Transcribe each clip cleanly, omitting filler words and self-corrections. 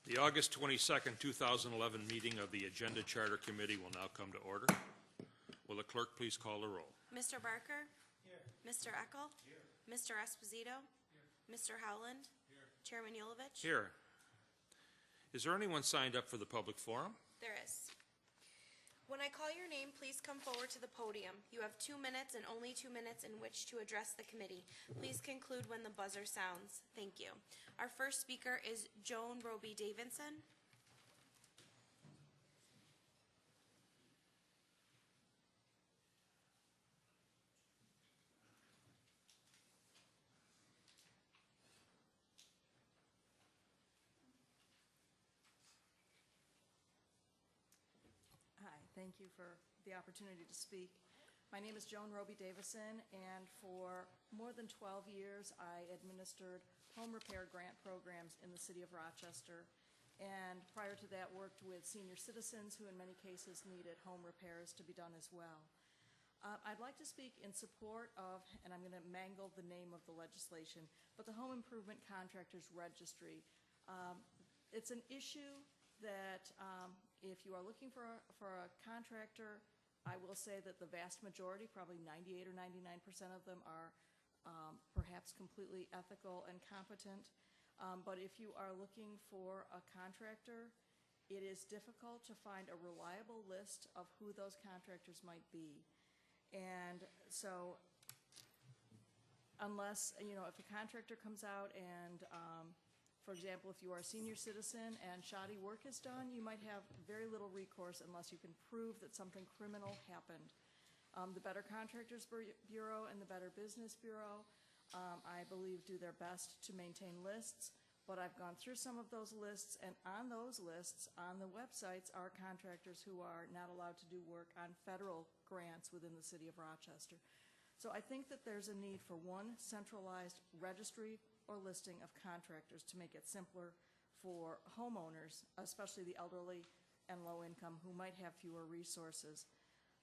The August 22nd, 2011 meeting of the Agenda Charter Committee will now come to order. Will the clerk please call the roll? Mr. Barker? Here. Mr. Eckel? Here. Mr. Esposito? Here. Mr. Howland? Here. Chairman Yulovich? Here. Is there anyone signed up for the public forum? There is. When I call your name, please come forward to the podium. You have 2 minutes and only 2 minutes in which to address the committee. Please conclude when the buzzer sounds. Thank you. Our first speaker is Joan Roby Davidson. Hi, thank you for the opportunity to speak. My name is Joan Roby Davison, and for more than 12 years, I administered home repair grant programs in the city of Rochester, and prior to that worked with senior citizens who in many cases needed home repairs to be done as well. I'd like to speak in support of, and I'm going to mangle the name of the legislation, but the Home Improvement Contractors Registry. It's an issue that if you are looking for a contractor, I will say that the vast majority, probably 98 or 99% of them, are perhaps completely ethical and competent. But if you are looking for a contractor, it is difficult to find a reliable list of who those contractors might be. And so unless, if a contractor comes out and for example, if you are a senior citizen and shoddy work is done, you might have very little recourse unless you can prove that something criminal happened. The Better Contractors Bureau and the Better Business Bureau, I believe, do their best to maintain lists, but I've gone through some of those lists, and on those lists, on the websites, are contractors who are not allowed to do work on federal grants within the city of Rochester. So I think that there's a need for one centralized registry or listing of contractors to make it simpler for homeowners, especially the elderly and low income who might have fewer resources.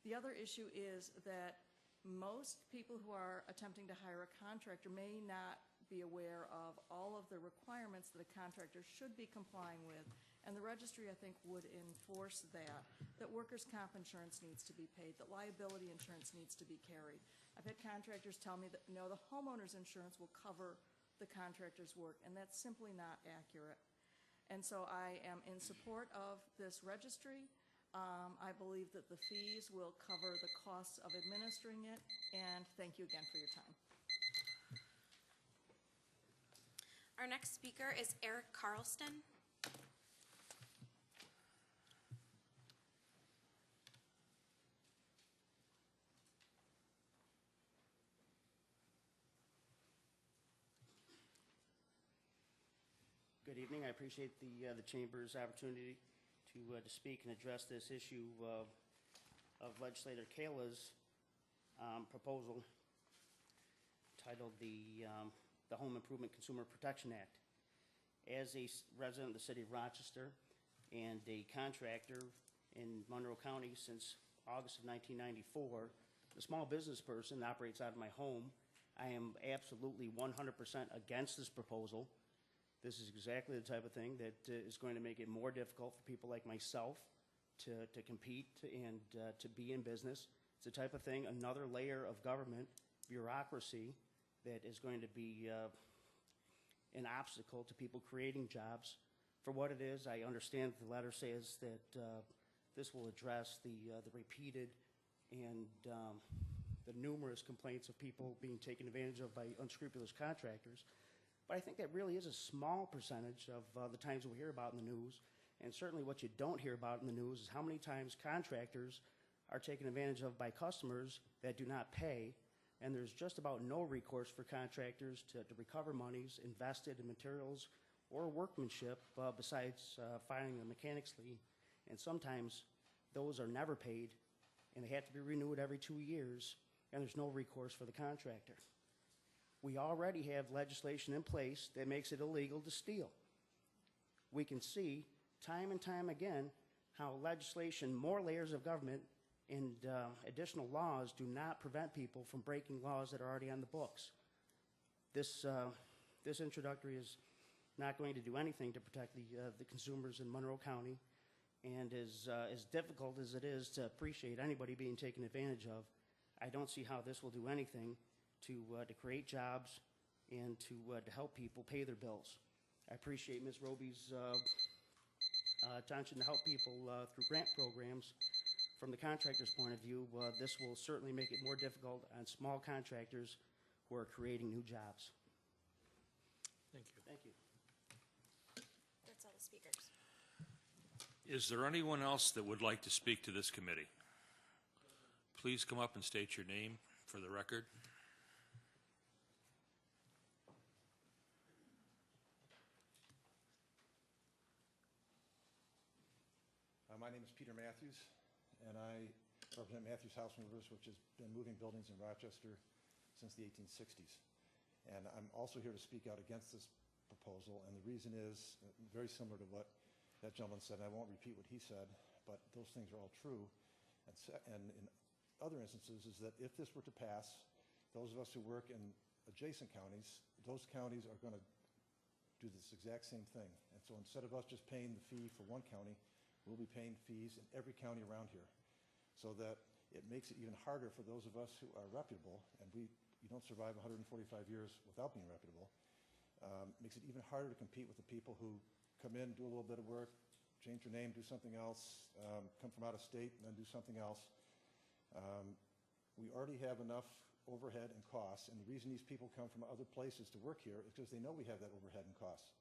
The other issue is that most people who are attempting to hire a contractor may not be aware of all of the requirements that a contractor should be complying with, and the registry, I think, would enforce that workers' comp insurance needs to be paid, that liability insurance needs to be carried. I've had contractors tell me that, no, the homeowner's insurance will cover the contractor's work, and that's simply not accurate. And so I am in support of this registry. I believe that the fees will cover the costs of administering it, and thank you again for your time. Our next speaker is Eric Carlston. Good evening. I appreciate the Chamber's opportunity to speak and address this issue of Legislator Kayla's proposal titled the Home Improvement Consumer Protection Act. As a resident of the city of Rochester and a contractor in Monroe County since August of 1994, the small business person operates out of my home. I am absolutely 100% against this proposal. This is exactly the type of thing that is going to make it more difficult for people like myself to compete and to be in business. It's the type of thing, another layer of government bureaucracy that is going to be an obstacle to people creating jobs. For what it is, I understand the letter says that this will address the repeated and the numerous complaints of people being taken advantage of by unscrupulous contractors. But I think that really is a small percentage of the times we hear about in the news. And certainly what you don't hear about in the news is how many times contractors are taken advantage of by customers that do not pay. And there's just about no recourse for contractors to recover monies invested in materials or workmanship besides filing a mechanics lien. And sometimes those are never paid, and they have to be renewed every 2 years, and there's no recourse for the contractor. We already have legislation in place that makes it illegal to steal. We can see time and time again how legislation, more layers of government, and additional laws do not prevent people from breaking laws that are already on the books. This introductory is not going to do anything to protect the consumers in Monroe County. And as difficult as it is to appreciate anybody being taken advantage of, I don't see how this will do anything to create jobs and to help people pay their bills. I appreciate Ms. Roby's attention to help people through grant programs. From the contractor's point of view, this will certainly make it more difficult on small contractors who are creating new jobs. Thank you. Thank you. That's all the speakers. Is there anyone else that would like to speak to this committee? Please come up and state your name for the record. My name is Peter Matthews, and I represent Matthews House Movers, which has been moving buildings in Rochester since the 1860s. And I'm also here to speak out against this proposal, and the reason is very similar to what that gentleman said. I won't repeat what he said, but those things are all true. And in other instances is that if this were to pass, those of us who work in adjacent counties, those counties are going to do this exact same thing. And so instead of us just paying the fee for one county, we'll be paying fees in every county around here, so that it makes it even harder for those of us who are reputable, and you don't survive 145 years without being reputable. Makes it even harder to compete with the people who come in, do a little bit of work, change their name, do something else, come from out of state and then do something else. We already have enough overhead and costs, and the reason these people come from other places to work here is because they know we have that overhead and costs.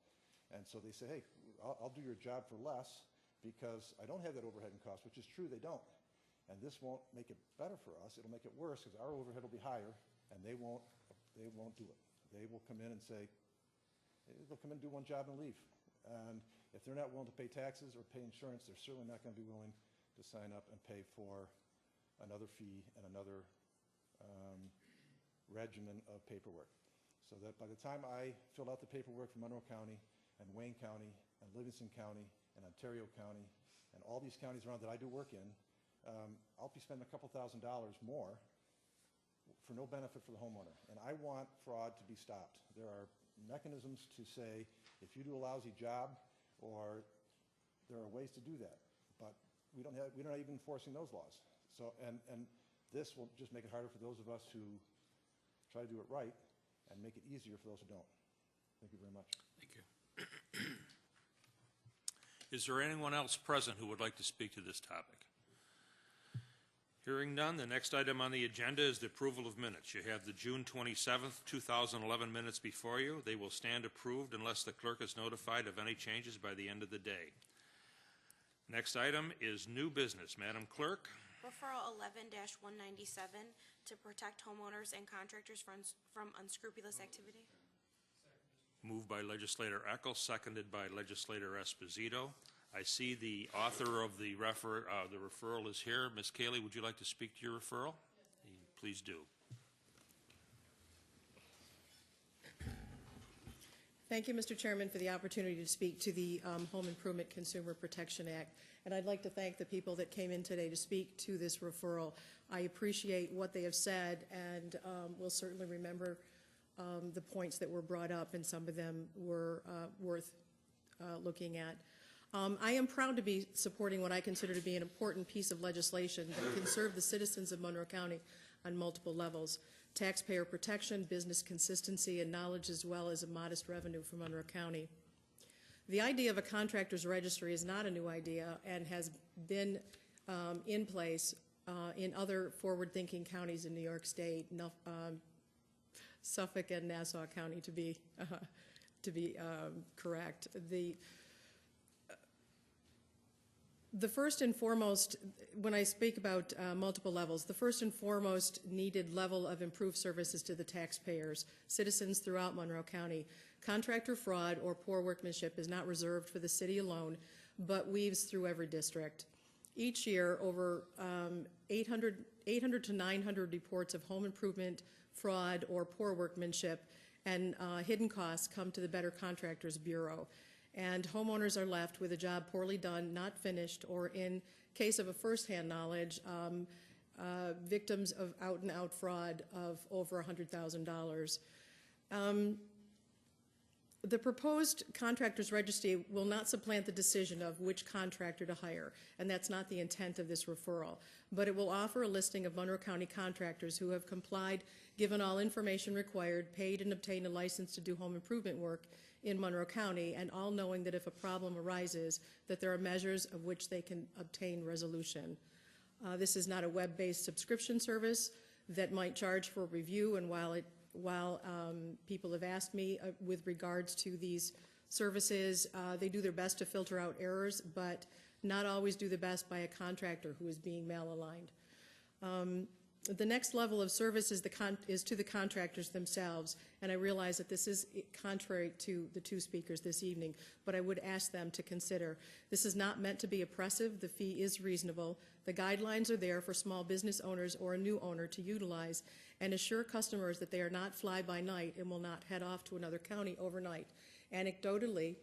And so they say, hey, I'll do your job for less because I don't have that overhead and costs, which is true, they don't. And this won't make it better for us, it'll make it worse because our overhead will be higher and they won't do it. They will come in and say, they'll come in and do one job and leave. And if they're not willing to pay taxes or pay insurance, they're certainly not going to be willing to sign up and pay for another fee and another regimen of paperwork. So that by the time I filled out the paperwork for Monroe County and Wayne County and Livingston County and Ontario County and all these counties around that I do work in, I'll be spending a couple $1,000s more for no benefit for the homeowner. And I want fraud to be stopped. There are mechanisms to say, if you do a lousy job, or there are ways to do that, but we're not even enforcing those laws. So, and this will just make it harder for those of us who try to do it right and make it easier for those who don't. Thank you very much. Thank you. Is there anyone else present who would like to speak to this topic? Hearing none, the next item on the agenda is the approval of minutes. You have the June 27th, 2011 minutes before you. They will stand approved unless the clerk is notified of any changes by the end of the day. Next item is new business. Madam Clerk. Referral 11-197 to protect homeowners and contractors from unscrupulous activity. Moved by Legislator Eckel, seconded by Legislator Esposito. I see the author of the referral is here. Ms. Cayley, would you like to speak to your referral? Please do. Thank you, Mr. Chairman, for the opportunity to speak to the Home Improvement Consumer Protection Act. And I'd like to thank the people that came in today to speak to this referral. I appreciate what they have said, and we'll certainly remember the points that were brought up, and some of them were worth looking at. I am proud to be supporting what I consider to be an important piece of legislation that can serve the citizens of Monroe County on multiple levels: taxpayer protection, business consistency, and knowledge, as well as a modest revenue for Monroe County. The idea of a contractor's registry is not a new idea and has been in place in other forward-thinking counties in New York State, Suffolk and Nassau County, to be correct. The first and foremost, when I speak about multiple levels, the first and foremost needed level of improved services to the taxpayers, citizens throughout Monroe County. Contractor fraud or poor workmanship is not reserved for the city alone, but weaves through every district. Each year, over 800 to 900 reports of home improvement, fraud, or poor workmanship and hidden costs come to the Better Contractors Bureau. And homeowners are left with a job poorly done, not finished, or in case of a first-hand knowledge, victims of out-and-out fraud of over $100,000. The proposed contractors registry will not supplant the decision of which contractor to hire, and that's not the intent of this referral. But it will offer a listing of Monroe County contractors who have complied, given all information required, paid and obtained a license to do home improvement work in Monroe County, and all knowing that if a problem arises, that there are measures of which they can obtain resolution. This is not a web-based subscription service that might charge for review, and while people have asked me with regards to these services, they do their best to filter out errors, but not always do the best by a contractor who is being malaligned. The next level of service is to the contractors themselves, and I realize that this is contrary to the two speakers this evening, but I would ask them to consider. This is not meant to be oppressive. The fee is reasonable. The guidelines are there for small business owners or a new owner to utilize and assure customers that they are not fly-by-night and will not head off to another county overnight. Anecdotally,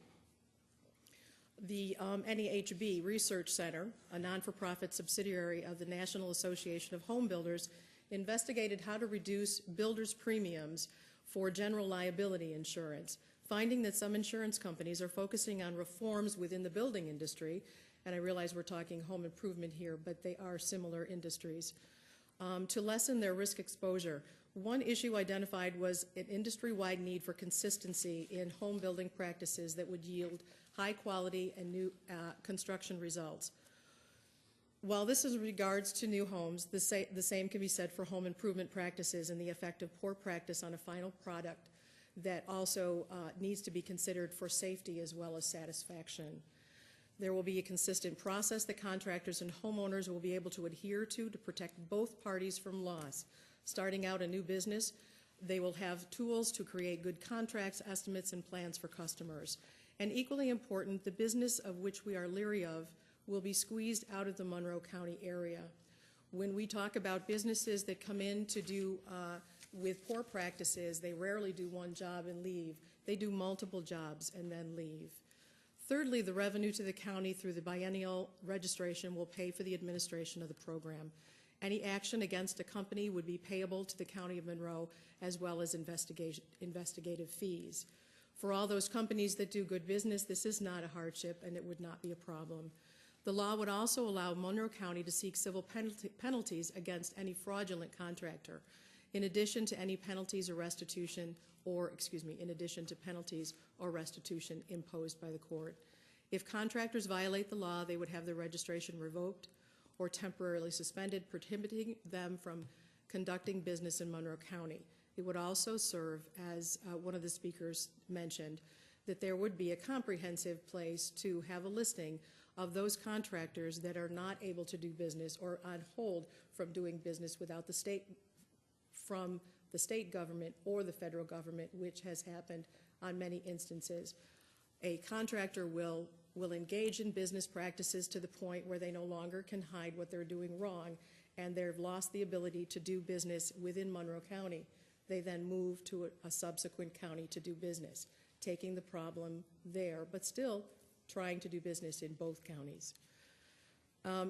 the NEHB Research Center, a non-for-profit subsidiary of the National Association of Home Builders, investigated how to reduce builders' premiums for general liability insurance, finding that some insurance companies are focusing on reforms within the building industry, and I realize we're talking home improvement here, but they are similar industries, to lessen their risk exposure. One issue identified was an industry-wide need for consistency in home building practices that would yield high quality and new construction results. While this is in regards to new homes, the same can be said for home improvement practices and the effect of poor practice on a final product that also needs to be considered for safety as well as satisfaction. There will be a consistent process that contractors and homeowners will be able to adhere to protect both parties from loss. Starting out a new business, they will have tools to create good contracts, estimates, and plans for customers. And equally important, the business of which we are leery of will be squeezed out of the Monroe County area. When we talk about businesses that come in to do with poor practices, they rarely do one job and leave. They do multiple jobs and then leave. Thirdly, the revenue to the county through the biennial registration will pay for the administration of the program. Any action against a company would be payable to the County of Monroe, as well as investigative fees. For all those companies that do good business, this is not a hardship and it would not be a problem. The law would also allow Monroe County to seek civil penalties against any fraudulent contractor, in addition to any penalties or restitution, in addition to penalties or restitution imposed by the court. If contractors violate the law, they would have their registration revoked or temporarily suspended, prohibiting them from conducting business in Monroe County. It would also serve, as one of the speakers mentioned, that there would be a comprehensive place to have a listing of those contractors that are not able to do business or on hold from doing business without from the state government or the federal government, which has happened on many instances. A contractor will engage in business practices to the point where they no longer can hide what they're doing wrong, and they've lost the ability to do business within Monroe County. They then move to a subsequent county to do business, taking the problem there, but still trying to do business in both counties.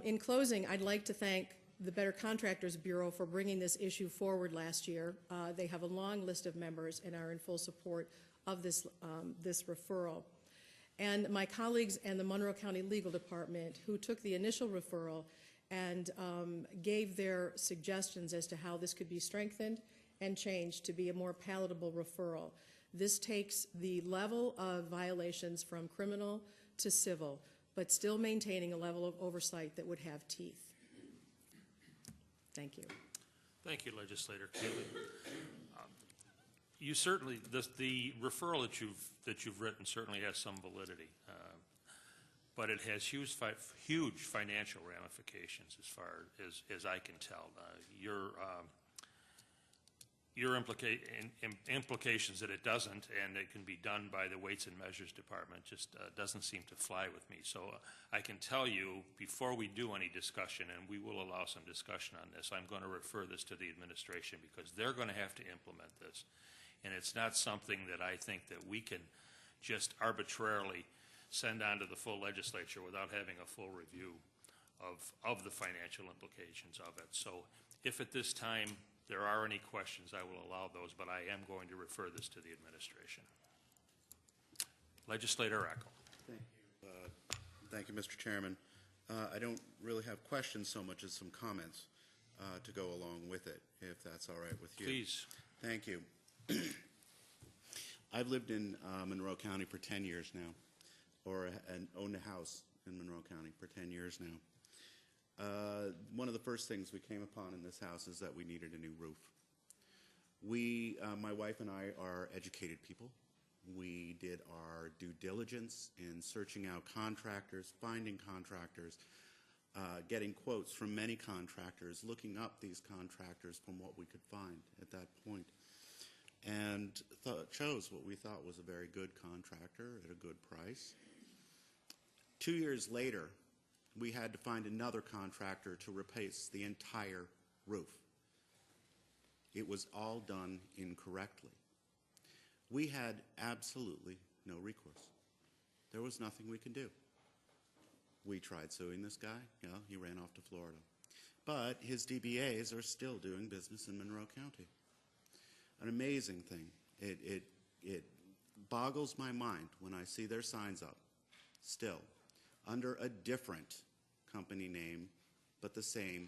In closing, I'd like to thank the Better Contractors Bureau for bringing this issue forward last year. They have a long list of members and are in full support of this referral. And my colleagues and the Monroe County Legal Department, who took the initial referral and gave their suggestions as to how this could be strengthened and changed to be a more palatable referral. This takes the level of violations from criminal to civil, but still maintaining a level of oversight that would have teeth. Thank you. Thank you, Legislator Keeley. You certainly, the referral that you've written certainly has some validity, but it has huge financial ramifications as far as I can tell. Your implications that it doesn't and it can be done by the Weights and Measures Department just doesn't seem to fly with me. So I can tell you, before we do any discussion, and we will allow some discussion on this, I'm going to refer this to the administration because they're going to have to implement this. And it's not something that I think that we can just arbitrarily send on to the full legislature without having a full review of the financial implications of it. So if at this time there are any questions, I will allow those, but I am going to refer this to the administration. Legislator Eckel. Thank you, Mr. Chairman. I don't really have questions so much as some comments to go along with it, if that's all right with you. Please. Thank you. I've lived in Monroe County for 10 years now, and owned a house in Monroe County for 10 years now. One of the first things we came upon in this house is that we needed a new roof. My wife and I are educated people. We did our due diligence in searching out contractors, finding contractors, getting quotes from many contractors, looking up these contractors from what we could find at that point, and chose what we thought was a very good contractor at a good price. 2 years later, we had to find another contractor to replace the entire roof. It was all done incorrectly. We had absolutely no recourse. There was nothing we could do. We tried suing this guy. You know, he ran off to Florida. But his DBAs are still doing business in Monroe County. An amazing thing. It boggles my mind when I see their signs up, still, under a different company name, but the same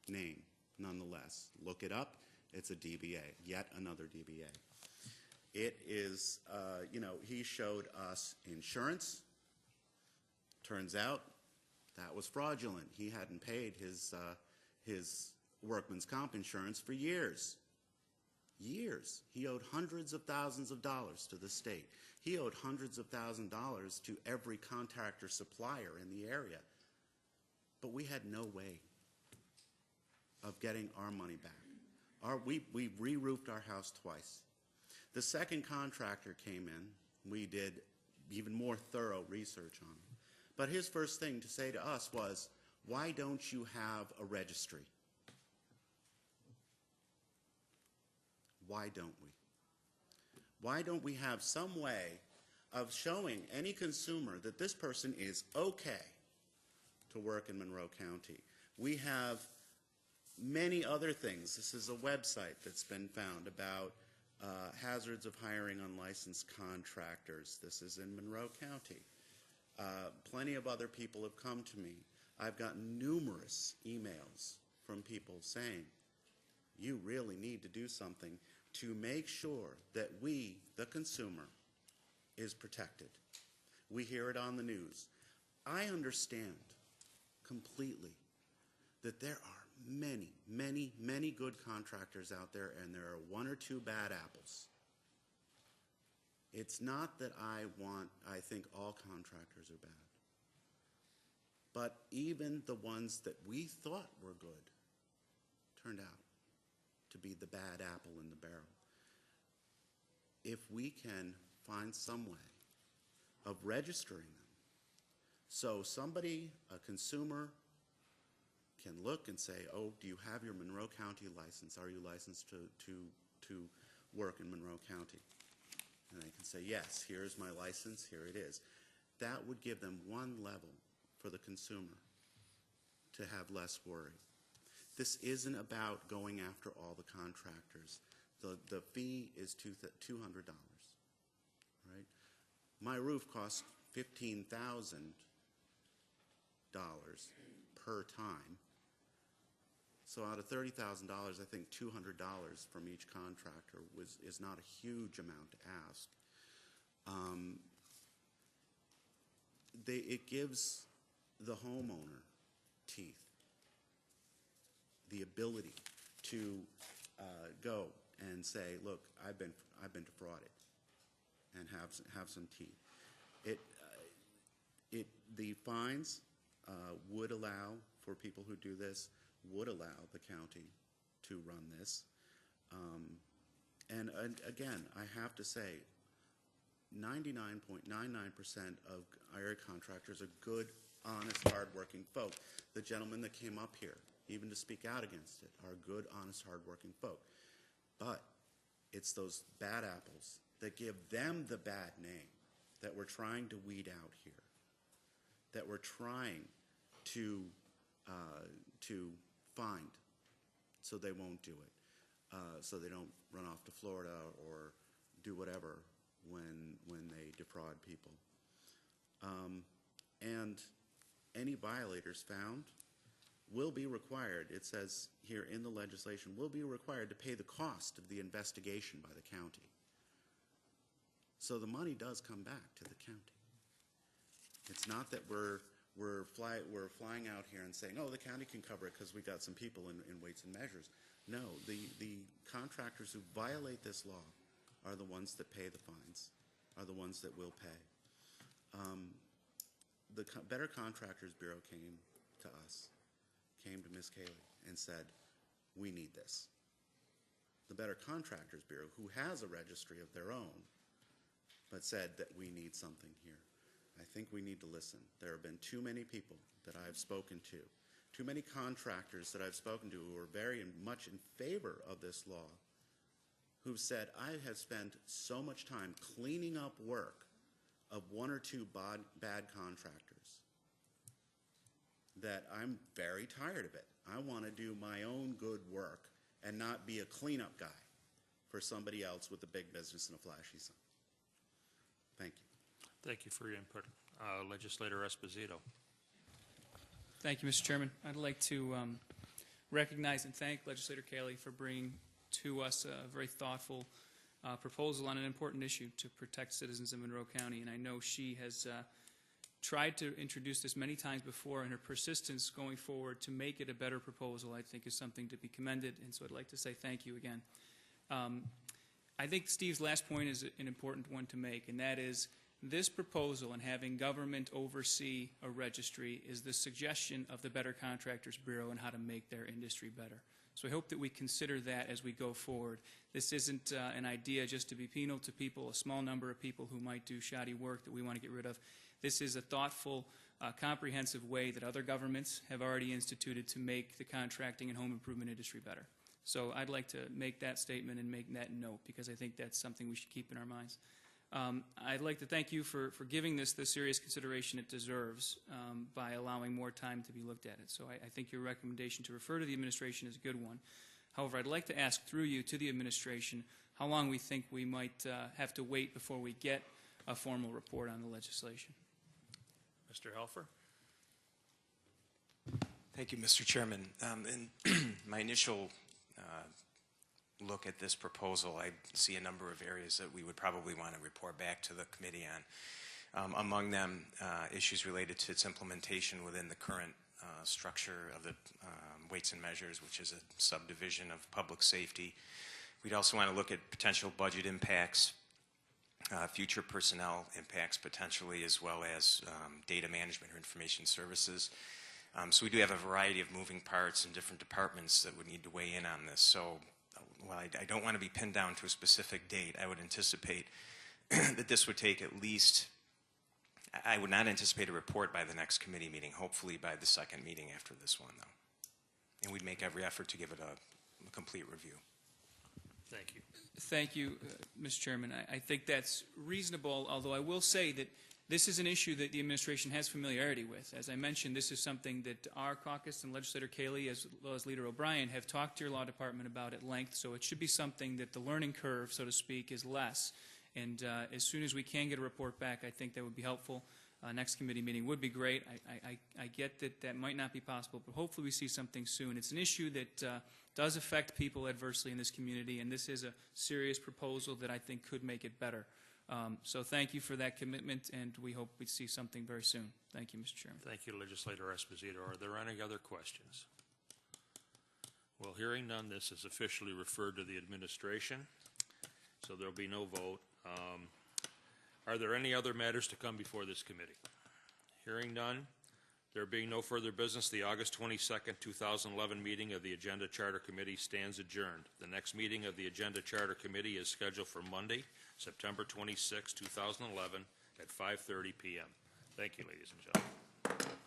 name nonetheless. Look it up. It's a DBA, yet another DBA. It is, he showed us insurance. Turns out that was fraudulent. He hadn't paid his workman's comp insurance for years. Years. He owed hundreds of thousands of dollars to the state. He owed hundreds of thousands of dollars to every contractor supplier in the area. But we had no way of getting our money back. We re-roofed our house twice. The second contractor came in. We did even more thorough research on him. But his first thing to say to us was, why don't you have a registry? Why don't we? Why don't we have some way of showing any consumer that this person is okay to work in Monroe County? We have many other things. This is a website that's been found about hazards of hiring unlicensed contractors. This is in Monroe County. Plenty of other people have come to me. I've gotten numerous emails from people saying, you really need to do something to make sure that we, the consumer, is protected. We hear it on the news. I understand completely that there are many, many, many good contractors out there, and there are one or two bad apples. It's not that I think all contractors are bad. But even the ones that we thought were good turned out to be the bad apple in the barrel. If we can find some way of registering them, so somebody, a consumer, can look and say, oh, do you have your Monroe County license? Are you licensed to work in Monroe County? And they can say, yes, here's my license, here it is. That would give them one level for the consumer to have less worry. This isn't about going after all the contractors. The fee is $200, right? My roof costs $15,000 per time. So out of $30,000, I think $200 from each contractor is not a huge amount to ask. It gives the homeowner teeth, the ability to go and say, look, I've been defrauded, and have some teeth. The fines would allow, for people who do this, would allow the county to run this. And again, I have to say, 99.99% of area contractors are good, honest, hardworking folk. The gentlemen that came up here, even to speak out against it, are good, honest, hardworking folk. But it's those bad apples that give them the bad name that we're trying to weed out here, that we're trying to find so they won't do it, so they don't run off to Florida or do whatever when they defraud people. And any violators found will be required, it says here in the legislation, will be required to pay the cost of the investigation by the county. So the money does come back to the county. It's not that we're flying out here and saying, oh, the county can cover it because we've got some people in weights and measures. No, the contractors who violate this law are the ones that pay the fines, are the ones that will pay. The Better Contractors Bureau came to us, came to Ms. Cayley and said, we need this. The Better Contractors Bureau, who has a registry of their own, but said that we need something here. I think we need to listen. There have been too many people that I've spoken to, too many contractors that I've spoken to who are very much in favor of this law, who've said, I have spent so much time cleaning up work of one or two bad contractors that I'm very tired of it. I want to do my own good work and not be a cleanup guy for somebody else with a big business and a flashy sign. Thank you. Thank you for your input. Legislator Esposito. Thank you, Mr. Chairman. I'd like to recognize and thank Legislator Cayley for bringing to us a very thoughtful proposal on an important issue to protect citizens in Monroe County. And I know she has tried to introduce this many times before, and her persistence going forward to make it a better proposal, I think, is something to be commended. And so I'd like to say thank you again. I think Steve's last point is an important one to make, and that is this proposal and having government oversee a registry is the suggestion of the Better Contractors Bureau and how to make their industry better. So I hope that we consider that as we go forward. This isn't an idea just to be penal to people, a small number of people who might do shoddy work that we want to get rid of. This is a thoughtful, comprehensive way that other governments have already instituted to make the contracting and home improvement industry better. So I'd like to make that statement and make that note because I think that's something we should keep in our minds. I'd like to thank you for giving this the serious consideration it deserves by allowing more time to be looked at it. So I think your recommendation to refer to the administration is a good one. However, I'd like to ask through you to the administration how long we think we might have to wait before we get a formal report on the legislation. Mr. Helfer. Thank you, Mr. Chairman. In my initial look at this proposal, I see a number of areas that we would probably want to report back to the committee on. Among them, issues related to its implementation within the current structure of the weights and measures, which is a subdivision of public safety. We'd also want to look at potential budget impacts, future personnel impacts potentially, as well as data management or information services. So we do have a variety of moving parts in different departments that would need to weigh in on this. So while I don't want to be pinned down to a specific date, I would anticipate that this would take at least, I would not anticipate a report by the next committee meeting, hopefully by the second meeting after this one, though. And we'd make every effort to give it a complete review. Thank you. Thank you, Mr. Chairman. I think that's reasonable, although I will say that this is an issue that the administration has familiarity with. As I mentioned, this is something that our caucus and Legislator Cayley, as well as Leader O'Brien, have talked to your law department about at length, so it should be something that the learning curve, so to speak, is less. And as soon as we can get a report back, I think that would be helpful. Next committee meeting would be great. I get that that might not be possible, but hopefully we see something soon. It's an issue that does affect people adversely in this community, and this is a serious proposal that I think could make it better. So thank you for that commitment, and we hope we see something very soon. Thank you, Mr. Chairman. Thank you, Legislator Esposito. Are there any other questions? Well, hearing none, this is officially referred to the administration, so there will be no vote. Are there any other matters to come before this committee? Hearing none, there being no further business, the August 22nd, 2011 meeting of the Agenda Charter Committee stands adjourned. The next meeting of the Agenda Charter Committee is scheduled for Monday, September 26, 2011 at 5:30 p.m. Thank you, ladies and gentlemen.